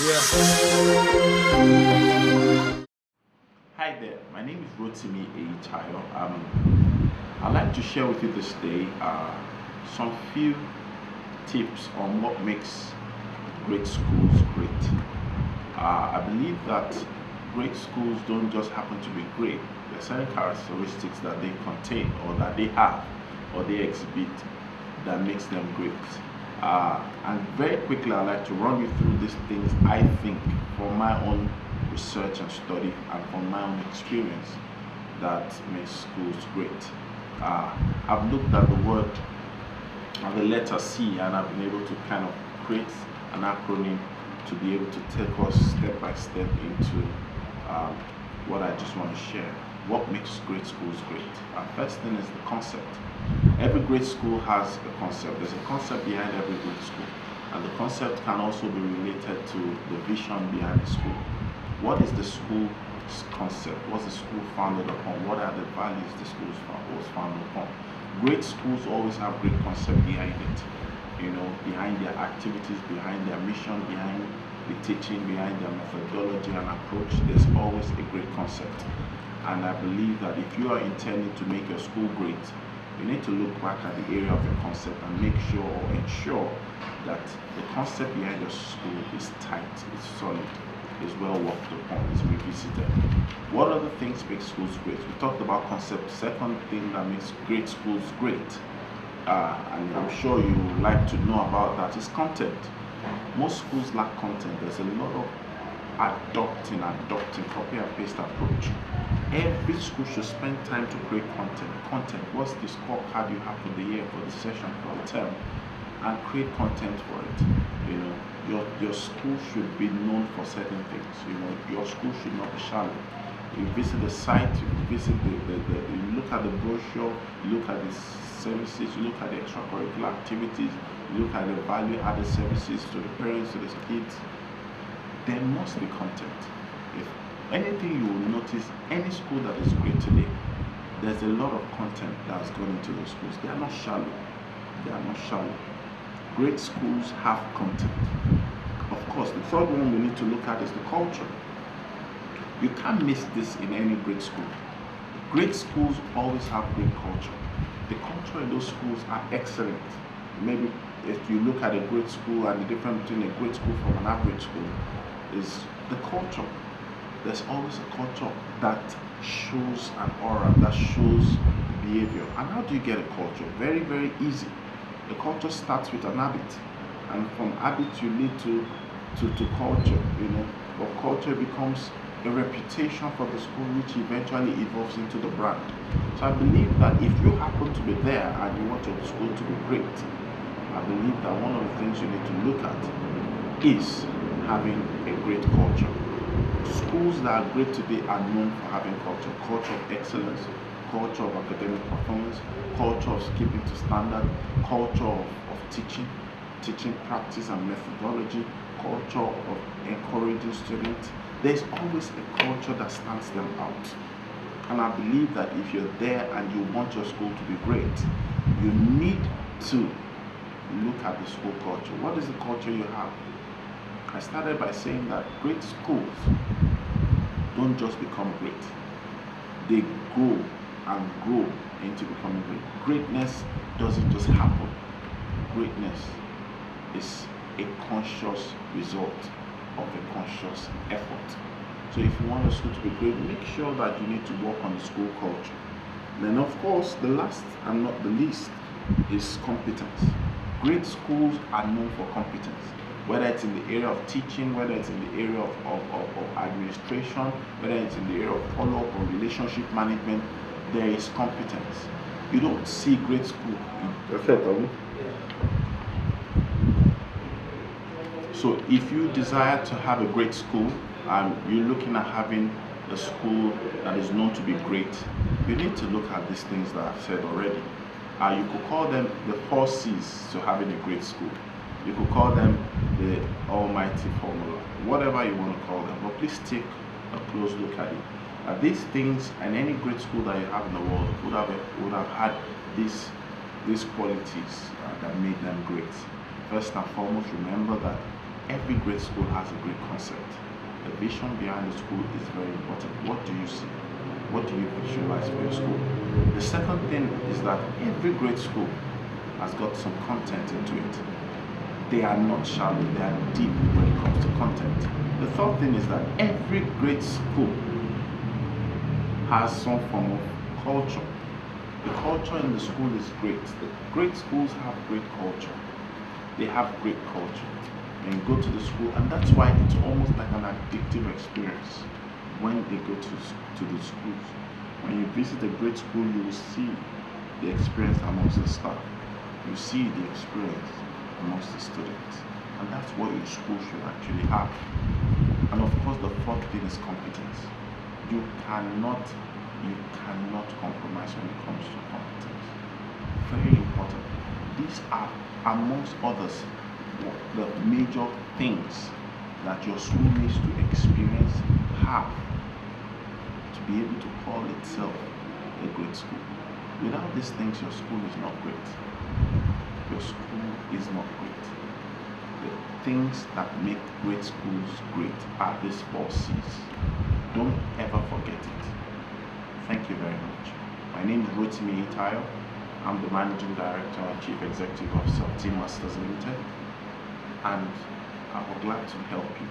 Hi there, my name is Rotimi Eyitayo. I'd like to share with you this day some few tips on what makes great schools great. I believe that great schools don't just happen to be great. There are certain characteristics that they contain or that they have or they exhibit that makes them great. And very quickly, I'd like to run you through these things I think from my own research and study and from my own experience that makes schools great. I've looked at the word and the letter C, and I've been able to kind of create an acronym to be able to take us step by step into um, what I just want to share. What makes great schools great? First thing is the concept. Every great school has a concept. There's a concept behind every great school, and the concept can also be related to the vision behind the school. What is the school's concept? What's the school founded upon? What are the values the school was founded upon? Great schools always have great concept behind it. Behind their activities, behind their mission, behind the teaching, behind their methodology and approach, there's always a great concept. And I believe that if you are intending to make your school great, you need to look back at the area of the concept and make sure or ensure that the concept behind your school is tight, is solid, is well worked upon, is revisited. What other things make schools great? We talked about concept. Second thing that makes great schools great, and I'm sure you would like to know about that, is content. Most schools lack content. There's a lot of adopting, copy and paste approach. Every school should spend time to create content. What's the scorecard you have for the year, for the session, for the term, and create content for it. Your school should be known for certain things. Your school should not be shallow. You visit the site, you visit you look at the brochure, you look at the services, you look at the extracurricular activities, you look at the value-added services to the parents, to the kids. There must be content. If anything, you will notice any school that is great today, there's a lot of content that has gone into those schools. They are not shallow. Great schools have content. Of course, the third one we need to look at is the culture. You can't miss this in any great school. Great schools always have great culture. The culture in those schools are excellent. Maybe if you look at a great school, and the difference between a great school from an average school is the culture. There's always a culture that shows an aura, that shows behavior. And how do you get a culture? Very, very easy. The culture starts with an habit, and from habit you lead to culture. But culture becomes a reputation for the school, which eventually evolves into the brand. So I believe that if you happen to be there and you want your school to be great, I believe that one of the things you need to look at is having a great culture. Schools that are great today are known for having culture of excellence, culture of academic performance, culture of keeping to standard, culture of teaching practice and methodology, culture of encouraging students. There's always a culture that stands them out. And I believe that if you're there and you want your school to be great, you need to look at the school culture. What is the culture you have? I started by saying that great schools don't just become great. They grow and grow into becoming great. Greatness doesn't just happen. Greatness is a conscious result of a conscious effort. So if you want your school to be great, make sure that you need to work on the school culture. Then of course, the last and not the least is competence. Great schools are known for competence, whether it's in the area of teaching, whether it's in the area of administration, whether it's in the area of follow-up or relationship management. There is competence. You don't see great school in So if you desire to have a great school, you're looking at having a school that is known to be great, you need to look at these things that I've said already. You could call them the 4 C's to having a great school. You could call them the almighty formula, whatever you want to call them, but please take a close look at it. These things, and any great school that you have in the world would have had these qualities that made them great. First and foremost, remember that every great school has a great concept. The vision behind the school is very important. What do you see? What do you visualize for your school? The second thing is that every great school has got some content into it. They are not shallow, they are deep when it comes to content. The third thing is that every great school has some form of culture. The culture in the school is great. The great schools have great culture. They have great culture. And you go to the school, and that's why it's almost like an addictive experience when they go to the schools. When you visit a great school, you will see the experience amongst the staff. You see the experience amongst the students. And that's what your school should actually have. And of course, the fourth thing is competence. You cannot compromise when it comes to competence. Very important. These are, amongst others, the major things that your school needs to experience, have, to be able to call itself a great school. Without these things, your school is not great. Your school is not great. The things that make great schools great are these 4 C's. Don't ever forget it. Thank you very much. My name is Rotimi Eyitayo. I'm the Managing Director and Chief Executive Officer of Teammasters Limited, and I would like to help you